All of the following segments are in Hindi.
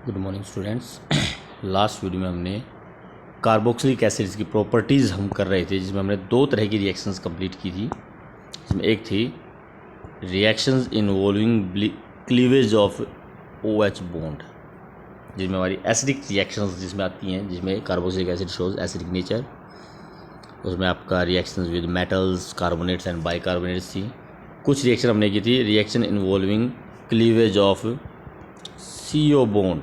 Good morning students. Last video में हमने कार्बोक्सिलिक एसिड्स की प्रॉपर्टीज़ हम कर रहे थे, जिसमें हमने दो तरह की रिएक्शंस कंप्लीट की थी। जिसमें एक थी reactions involving cleavage of OH bond, जिसमें हमारी एसिडिक रिएक्शंस जिसमें आती हैं, जिसमें carboxylic acid shows acidic nature. उसमें आपका reactions with metals, carbonates and bicarbonates थी। कुछ रिएक्शन हमने की थी reaction involving cleavage of CO bond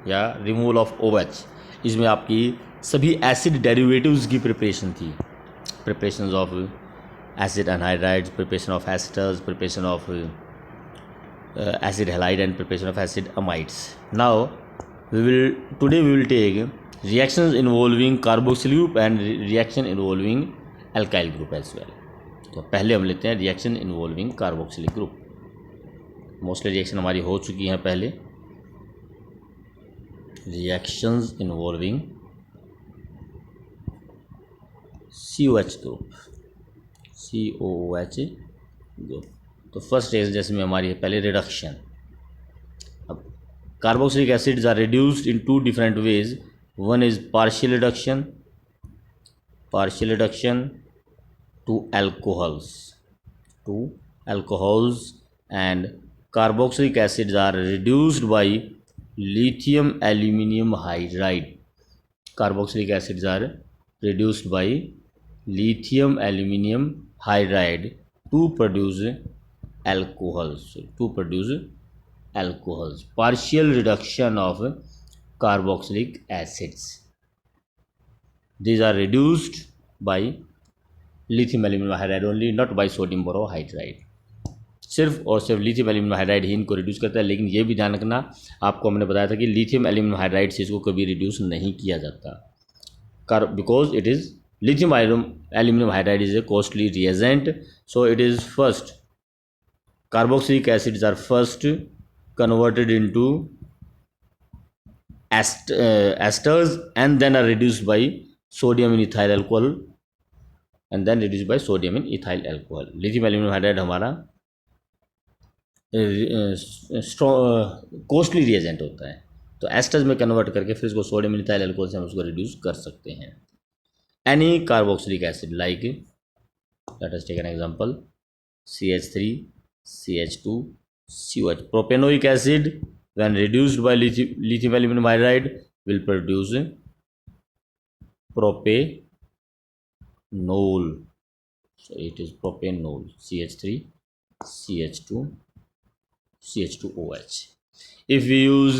या रिमूवल ऑफ OH। इसमें आपकी सभी एसिड डेरिवेटिव्स की प्रिपरेशन थी, preparation of acid anhydrides, preparation of esters, preparation of acid halide and preparation of acid amides. Now today we will take reactions involving carboxyl group and reaction involving alkyl group as well. तो पहले हम लेते हैं reaction involving carboxylic group. Mostly reaction हमारी हो चुकी हैं पहले। Reactions involving COH group, COOH group. तो फर्स्ट रिएक्शन जैसे में हमारी है पहले रिडक्शन। अब carboxylic acids are reduced in two different ways. One is partial reduction to alcohols, and carboxylic acids are reduced by lithium aluminum hydride. Carboxylic acids are reduced by lithium aluminum hydride to produce alcohols. Partial reduction of carboxylic acids, these are reduced by lithium aluminium hydride only, not by sodium borohydride. सिर्फ और सिर्फ लिथियम एल्यूमिनियम हाइड्राइड ही इनको रिड्यूस करता है। लेकिन ये भी ध्यान रखना, आपको हमने बताया था कि लिथियम एल्यूमिनियम हाइड्राइड से इसको कभी रिड्यूस नहीं किया जाता, because it is lithium aluminium hydride is a costly reagent. So it is first carboxylic acids are first converted into esters and then are reduced by sodium in ethyl alcohol and then reduce by sodium in ethyl alcohol. Lithium aluminium hydride हमारा कॉस्टली रिएजेंट होता है, तो एस्टर्स में कन्वर्ट करके फिर इसको सोडियम इन इथाइल अल्कोहल से हम उसको रिड्यूस कर सकते हैं। Any carboxylic acid like, let us take an example, CH3, CH2, COH। Propanoic acid when reduced by lithium aluminium hydride will produce propanol, so it is propanol, CH3, CH2, CH2OH. If we use,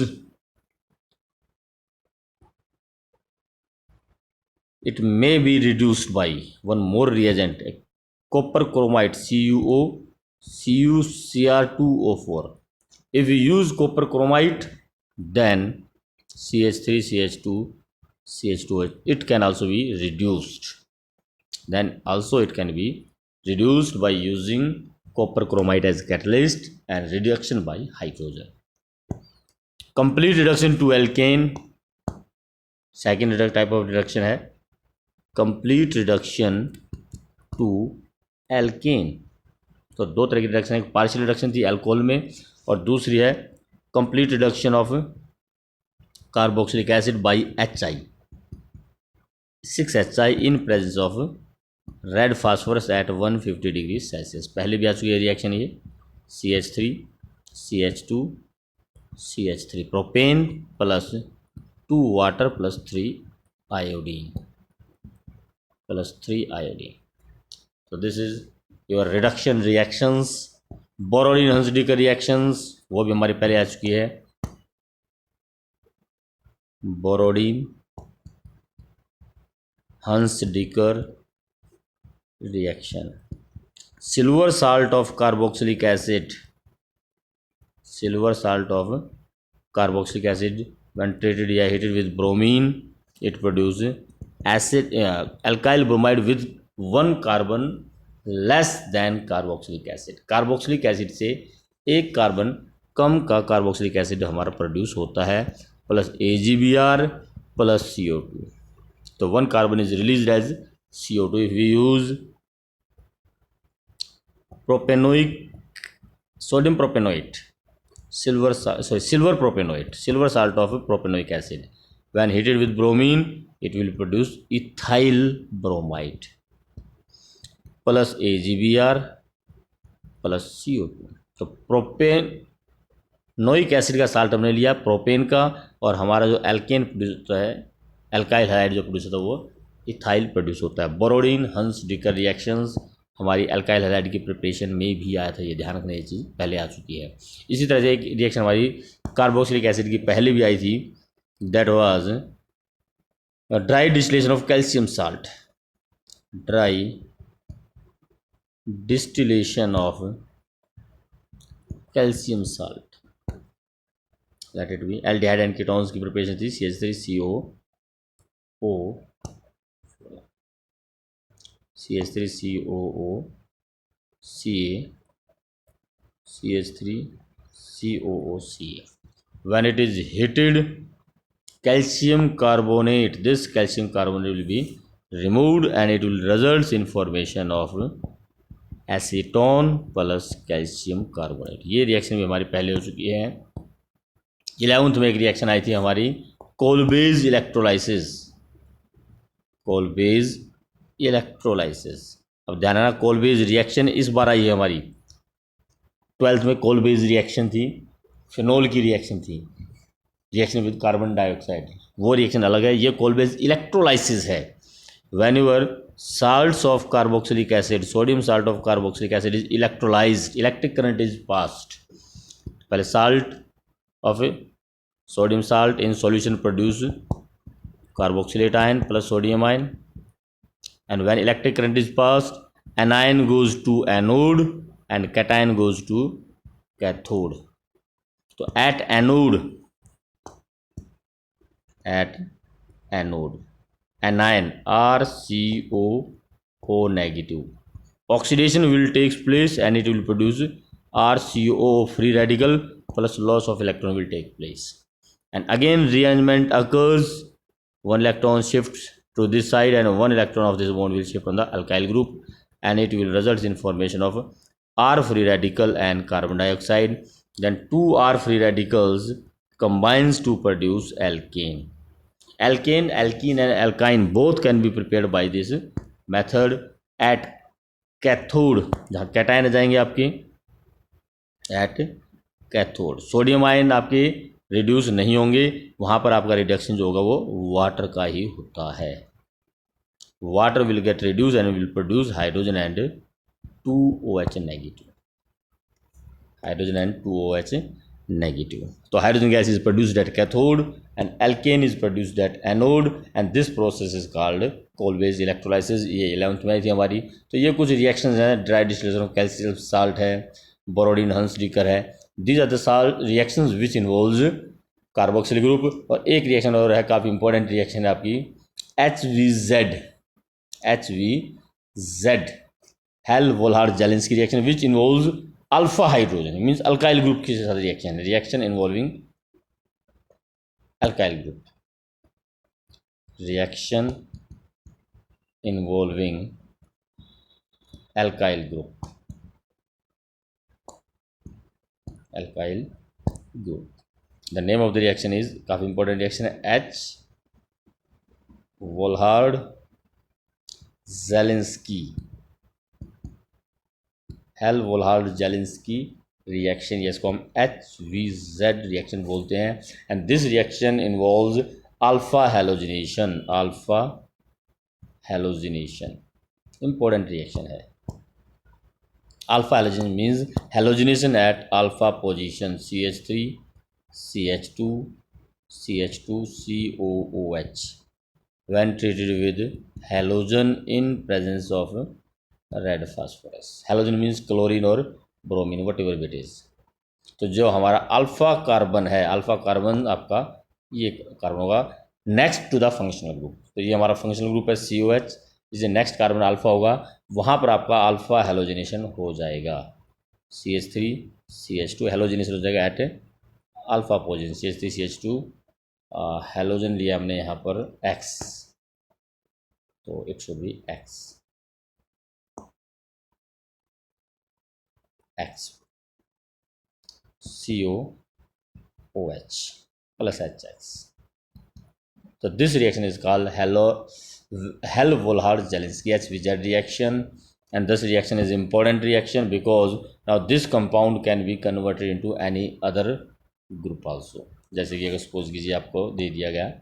it may be reduced by one more reagent, copper chromite, CuCr2O4. If we use copper chromite, then CH3, CH2, CH2OH, it can also be reduced. Then also it can be reduced by using copper chromite as catalyst and reduction by hydrogen. Complete reduction to alkane, second type of reduction है complete reduction to alkane। तो दो तरह की रिडक्शन है, पार्शियल रिडक्शन थी अल्कोहल में और दूसरी है complete reduction of carboxylic acid by HI, 6HI in presence of red phosphorus at 150 degree Celsius. पहले भी आ चुकी है रिएक्शन ये, CH3, CH2, CH3, propane plus 2 water plus 3 iodine. तो this is your reduction reactions. Borodin Hunsdiecker reactions वो भी हमारी पहले आ चुकी है, Borodin Hunsdiecker reaction. Silver salt of carboxylic acid when treated or heated with bromine, it produces acid alkyl bromide with 1 carbon less than carboxylic acid. Carboxylic acid से एक कार्बन कम का कार्बोक्सिलिक एसिड हमारा प्रोड्यूस होता है, प्लस AgBr प्लस CO2। तो 1 carbon is released as CO2 if we use sodium propanoate silver propanoate, silver salt of propanoic acid. When heated with bromine, it will produce ethyl bromide plus AgBr plus CO2. तो प्रोपेनोइक एसिड का साल्ट हमने लिया प्रोपेन का, और हमारा जो एल्केन प्रोड्यूस होता है, एल्काइल हाइड जो प्रोड्यूस होता है वो इथाइल प्रोड्यूस होता है। बोरोडिन हंस डिकर रिएक्शंस हमारी एल्काइल हाइड की प्रिपरेशन में भी आया था, ये ध्यान रखना, ये चीज़ पहले आ चुकी है। इसी तरह से एक रिएक्शन हमारी कार्बोक्सिलिक एसिड की पहले भी आई थी, that was dry distillation of calcium salt, dry distillation of calcium salt, let it be aldehyde and ketones की प्रिपरेशन थी CH3COO, CH3COO, Ca, CH3COO, Ca. When it is heated, calcium carbonate, this calcium carbonate will be removed and it will result in formation of acetone plus calcium carbonate. ये रिएक्शन भी हमारी पहले हो चुकी है। 11th में एक रिएक्शन आई थी हमारी कोलबेज इलेक्ट्रोलाइसिस, कोलबेज इलेक्ट्रोलाइसिस। अब ध्यान रखना, कोलबेज रिएक्शन इस बार आई है हमारी। 12th में कोलबेज रिएक्शन थी, फिनोल की रिएक्शन थी, रिएक्शन विद कार्बन डाइऑक्साइड, वो रिएक्शन अलग है। ये कोलबेज इलेक्ट्रोलाइसिस है। Whenever salts of carboxylic acid, sodium salt of carboxylic acid is electrolyzed, electric current is passed. पहले salt of sodium salt in solution produce carboxylate ion plus sodium ion, and when electric current is passed, anion goes to anode and cation goes to cathode. तो at anode anion RCOO negative, oxidation will take place and it will produce RCOO free radical plus loss of electron will take place, and again rearrangement occurs, one electron shifts to this side and one electron of this bond will shift on the alkyl group, and it will result in formation of R free radical and carbon dioxide. Then two R free radicals combines to produce alkane. Alkane, alkene and alkyne both can be prepared by this method at cathode, जहाँ कैटायन जाएंगे आपके at cathode, सोडियम आयन आपके रिड्यूस नहीं होंगे, वहाँ पर आपका रिडक्शन जो होगा वो वाटर का ही होता है। Water will get reduce and will produce hydrogen and 2OH negative, hydrogen and 2OH negative. So hydrogen gas is produced at cathode and alkane is produced at anode, and this process is called Kolbe's electrolysis. ये 11th में आई थी हमारी। तो ये कुछ रिएक्शंस हैं, dry distillation of calcium salt है, बोरोडिन हंस डिकर है, these are the salt reactions which involves carboxylic group. और एक रिएक्शन और है, काफ़ी इंपॉर्टेंट रिएक्शन है आपकी HVZ, Hell Volhard Zelinsky reaction which involves alpha hydrogen, means alkyl group के साथ रिएक्शन है, reaction involving alkyl group, reaction involving alkyl group, alkyl group. The name of the reaction is, काफी इंपॉर्टेंट रिएक्शन है, H Volhard Zelinsky, Hell Volhard Zelinsky reaction, ये इसको हम HVZ रिएक्शन बोलते हैं। And this reaction involves alpha halogenation, alpha halogenation, important reaction है। Alpha halogenation means halogenation at alpha position, CH3 CH2 CH2 COOH when treated with halogen in presence of red phosphorus. Halogen means chlorine और bromine, whatever it is. तो जो हमारा अल्फा कार्बन है, अल्फा कार्बन आपका ये कार्बन होगा next to the functional group. तो ये हमारा फंक्शनल ग्रुप है COH, जिसे नेक्स्ट कार्बन अल्फा होगा, वहाँ पर आपका अल्फा हेलोजिनेशन हो जाएगा, CH3 CH2 हेलोजिनेशन हो जाएगा eight alpha position, CH3 CH2 halogen लिया हमने यहाँ पर X, तो it should be X CO OH plus HX. So this reaction is called Hell-Volhard-Jelinski-HVZ reaction, and this reaction is important reaction because now this compound can be converted into any other group also. जैसे कि अगर सपोज कीजिए आपको दे दिया गया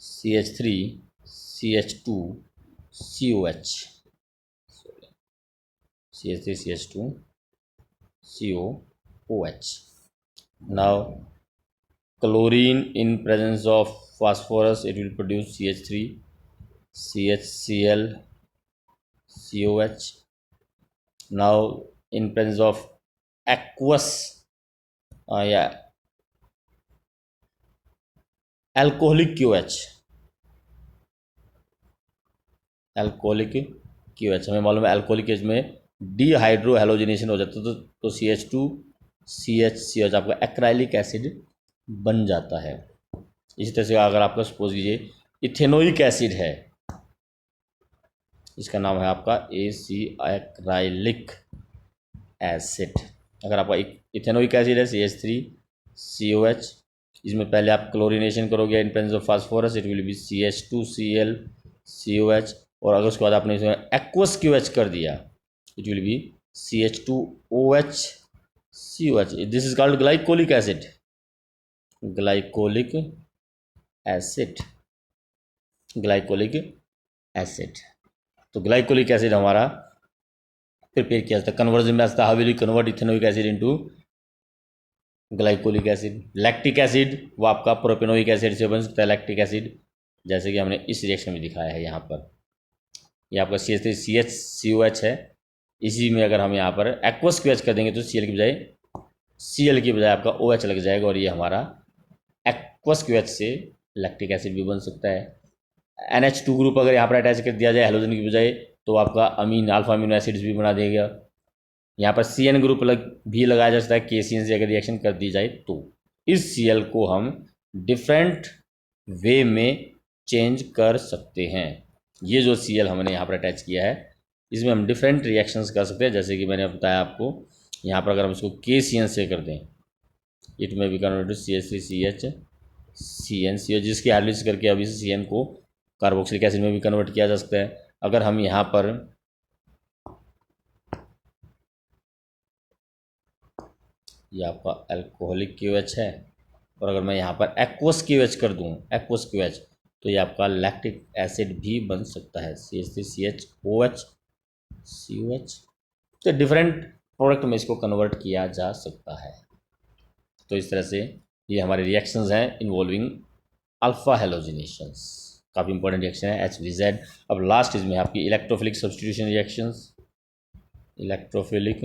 CH3 CH2 COH, CH3 CH2 COOH. Now chlorine in presence of phosphorus, it will produce CH3 CHCl COH. Now in presence of aqueous alcoholic QH, हमें मालूम है अल्कोहलिक केज में डीहाइड्रो हेलोजिनेशन हो जाता है तो CH2 CHCH आपका एक्राइलिक एसिड बन जाता है। इसी तरह से अगर आपका सपोज कीजिए इथेनोइक एसिड है, इसका नाम है आपका एक्राइलिक एसिड। अगर आपका इथेनोइक एसिड है CH3 COH, इसमें पहले आप क्लोरिनेशन करोगे in presence of phosphorus, it will be CH2Cl COH, और अगर उसके बाद आपने इसमें एक्वस QH कर दिया, it will be CH2OH COH. This is called glycolic acid, glycolic acid. तो ग्लाइकोलिक एसिड हमारा प्रिपेयर किया जाता है, कन्वर्जन में आता है। How will you convert ethanoic acid into glycolic acid? Lactic acid वो आपका प्रोपेनोइक एसिड से बन सकता है, लैक्टिक एसिड, जैसे कि हमने इस रिएक्शन में दिखाया है यहाँ पर। ये आपका CH3 CHCOH है, इसी में अगर हम यहाँ पर एक्वस QH कर देंगे तो Cl की बजाय आपका OH लग जाएगा, और ये हमारा एक्वस QH से लैक्टिक एसिड भी बन सकता है। NH2 ग्रुप अगर यहाँ पर अटैच कर दिया जाए हेलोजन की बजाय तो आपका अल्फा अमीनो एसिड्स भी बना देगा। यहाँ पर CN ग्रुप भी लगाया जा सकता है, KCN से अगर रिएक्शन कर दी जाए तो। इस Cl को हम डिफरेंट वे में चेंज कर सकते हैं। ये जो Cl हमने यहाँ पर अटैच किया है इसमें हम डिफरेंट रिएक्शंस कर सकते हैं, जैसे कि मैंने बताया आपको। यहाँ पर अगर हम इसको KCN से कर दें, इट में भी कन्वर्ट टू CH3CH CN, जिसकी हाइड्रोलिसिस करके अभी CN को कार्बोक्सिलिक एसिड में भी कन्वर्ट किया जा सकता है। अगर हम यहाँ पर ये आपका अल्कोहलिक QH है, और अगर मैं यहाँ पर एक्वस QH कर दूँ, एक्वस QH, तो ये आपका लैक्टिक एसिड भी बन सकता है, CH3CHOH COH। तो डिफरेंट प्रोडक्ट में इसको कन्वर्ट किया जा सकता है। तो इस तरह से ये हमारे रिएक्शंस हैं इन्वॉल्विंग अल्फा हेलोजिनेशंस, काफ़ी इंपॉर्टेंट रिएक्शन है HVZ। अब लास्ट इसमें आपकी electrophilic substitution reactions, electrophilic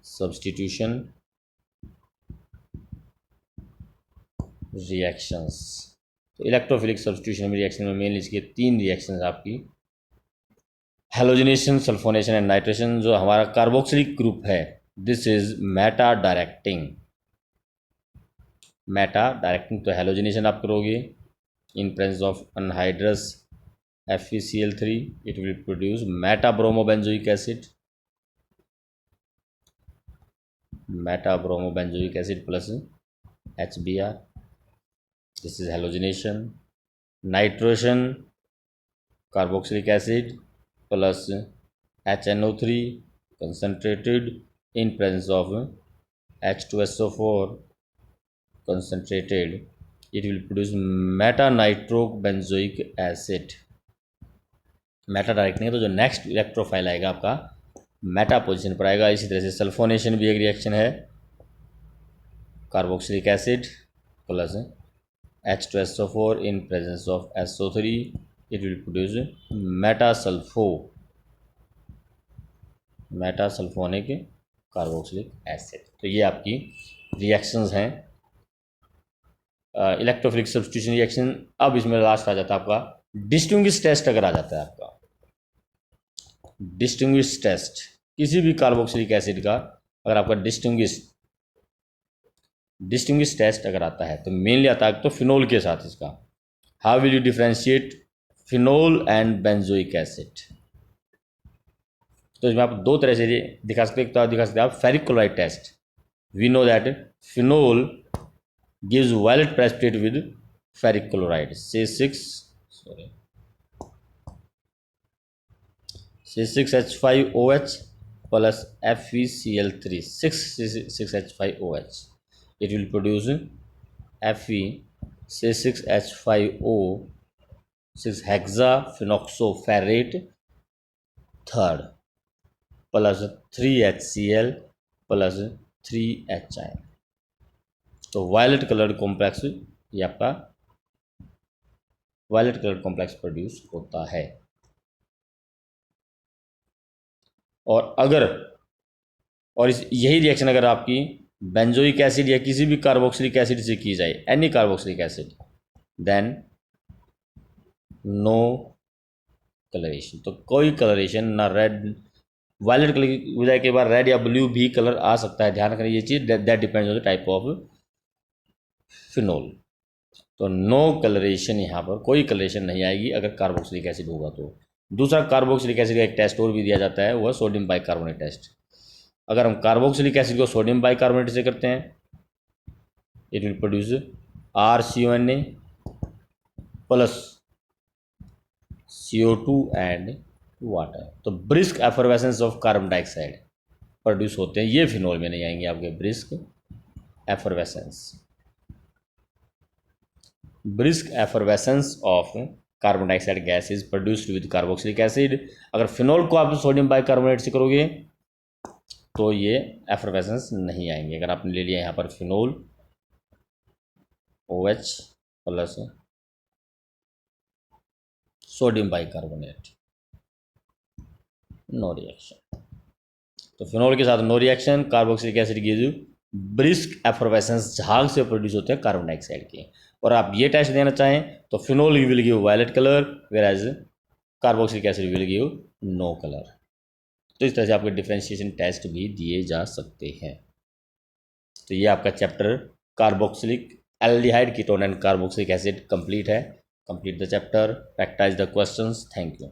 substitution reactions. तो इलेक्ट्रोफिलिक सब्स्टिट्यूशन रिएक्शन में मेनली इसके 3 रिएक्शंस आपकी हेलोजिनेशन, सल्फोनेशन एंड नाइट्रेशन। जो हमारा कार्बोक्सिलिक ग्रुप है, दिस इज मेटा डायरेक्टिंग। तो हेलोजिनेशन आप करोगे in presence of anhydrous FeCl3, it will produce meta bromobenzoic acid plus HBr। This is halogenation. Nitration, carboxylic acid plus HNO3 concentrated in presence of H2SO4 concentrated, it will produce metanitrobenzoic acid। Meta direct नहीं है तो जो नेक्स्ट इलेक्ट्रोफाइल आएगा आपका मेटा पोजीशन पर आएगा। इसी तरह से सल्फोनेशन भी एक रिएक्शन है, carboxylic acid plus H2SO4 in presence of SO3, it will produce metasulphonic carboxylic acid. तो ये आपकी रिएक्शंस हैं इलेक्ट्रोफिलिक सब्स्टिट्यूशन रिएक्शन। अब इसमें लास्ट आ जाता है आपका डिस्टिंग्विश टेस्ट। अगर आ जाता है आपका डिस्टिंग्विश टेस्ट किसी भी कार्बोक्सिलिक एसिड का, अगर आपका डिस्टिंग्विश टेस्ट अगर आता है तो मेनली आता है तो फिनोल के साथ इसका। How will you differentiate phenol and benzoic acid? तो इसमें आप 2 तरह से दिखा सकते हैं। एक तो दिखा सकते हैं आप ferric chloride test. We know that phenol gives violet precipitate with ferric chloride C6H5OH plus FeCl3 6H5OH. It will produce FeC6H5O 6 hexaphenoxoferrate third plus 3HCl plus 3HI. तो वायलेट कलर्ड कॉम्प्लेक्स ये आपका वायलेट कलर्ड कॉम्प्लेक्स प्रोड्यूस होता है। और यही रिएक्शन अगर आपकी बेंजोइक एसिड या किसी भी कार्बोक्सिलिक एसिड से की जाए, any carboxylic acid, then no coloration. तो कोई कलरेशन ना, रेड वायलेट कलर की बजाय के बाद रेड या ब्लू भी कलर आ सकता है, ध्यान रखना ये चीज़, that depends on the type of phenol. तो नो कलरेशन, यहाँ पर कोई कलरेशन नहीं आएगी अगर कार्बोक्सिलिक एसिड होगा तो। दूसरा कार्बोक्सिलिक एसिड का एक टेस्ट और भी दिया जाता है, वह सोडियम बाइकार्बोनेट टेस्ट। अगर हम कार्बोक्सिलिक एसिड को सोडियम बाइकार्बोनेट से करते हैं, it will produce RCONA plus CO2 and water. तो brisk effervescence of carbon dioxide produce होते हैं, ये फिनोल में नहीं आएंगे आपके। Brisk effervescence of carbon dioxide gas is produced with carboxylic acid. अगर फिनोल को आप सोडियम बाइकार्बोनेट से करोगे तो ये एफरवेसेंस नहीं आएंगे। अगर आपने ले लिया यहाँ पर phenol OH plus sodium bicarbonate, no reaction. तो फिनोल के साथ नो रिएक्शन, कार्बोक्सिलिक एसिड की ब्रिस्क एफरवेसेंस झाग से प्रोड्यूस होते हैं कार्बन डाइऑक्साइड के। और आप ये टेस्ट देना चाहें तो phenol will give violet colour, whereas carboxylic acid will give no colour. तो इस तरह से आपके डिफरेंशिएशन टेस्ट भी दिए जा सकते हैं। तो ये आपका chapter carboxylic aldehyde ketone and carboxylic acid complete है। Complete the chapter, practice the questions. Thank you.